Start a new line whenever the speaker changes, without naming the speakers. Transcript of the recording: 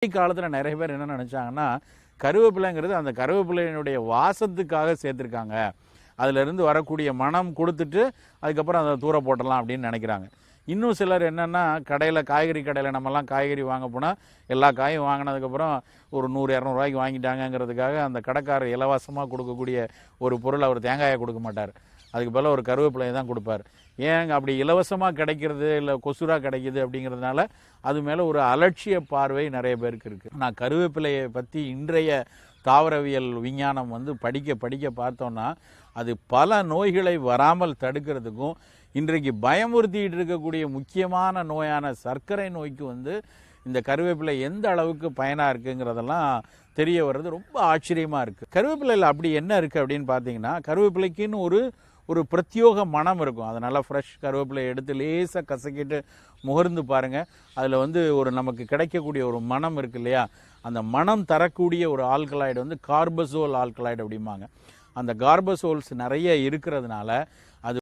காலத்தில் நிறைய பேர் என்ன நினச்சாங்கன்னா, கருவேப்பிலைங்கிறது அந்த கருவேப்பிலையினுடைய வாசத்துக்காக சேர்த்துருக்காங்க. அதிலிருந்து வரக்கூடிய மனம் கொடுத்துட்டு அதுக்கப்புறம் அதை தூர போட்டலாம் அப்படின்னு நினைக்கிறாங்க. இன்னும் சிலர் என்னென்னா, காய்கறி கடையில் நம்மலாம் காய்கறி வாங்க போனால் எல்லா காயும் வாங்கினதுக்கப்புறம் ஒரு 100-200 ரூபாய்க்கு வாங்கிட்டாங்கங்கிறதுக்காக அந்த கடைக்காரர் இலவசமாக கொடுக்கக்கூடிய ஒரு பொருள் அவர் தேங்காயை கொடுக்க மாட்டார். அதுக்கு பதிலாக ஒரு கருவேப்பிலையை தான் கொடுப்பார். ஏங்க அப்படி இலவசமாக கிடைக்கிறது இல்லை கொசுராக கிடைக்கிது அப்படிங்கிறதுனால அது மேலே ஒரு அலட்சிய பார்வை நிறைய பேருக்கு இருக்குது. நான் கருவேப்பிலையை பற்றி இன்றைய தாவரவியல் விஞ்ஞானம் படிக்க பார்த்தோன்னா அது பல நோய்களை வராமல் தடுக்கிறதுக்கும் இன்றைக்கு பயமுறுத்திட்டு இருக்கக்கூடிய முக்கியமான நோயான சர்க்கரை நோய்க்கு இந்த கருவேப்பிலை எந்த அளவுக்கு பயனாக இருக்குங்கிறதெல்லாம் தெரிய வர்றது ரொம்ப ஆச்சரியமாக இருக்குது. கருவேப்பிலையில் அப்படி என்ன இருக்குது அப்படின்னு பார்த்தீங்கன்னா, கருவேப்பிலைக்குன்னு ஒரு பிரத்யோக மனம் இருக்கும். அதனால் ஃப்ரெஷ் கருவேப்பிலை எடுத்து லேசாக கசக்கிட்டு முகர்ந்து பாருங்கள். அதில் ஒரு நமக்கு கிடைக்கக்கூடிய ஒரு மனம் இருக்கு இல்லையா, அந்த மனம் தரக்கூடிய ஒரு ஆல்கலாய்டு கார்பசோல் ஆல்கலாய்டு அப்படிம்பாங்க. அந்த கார்பசோல்ஸ் நிறைய இருக்கிறதுனால அது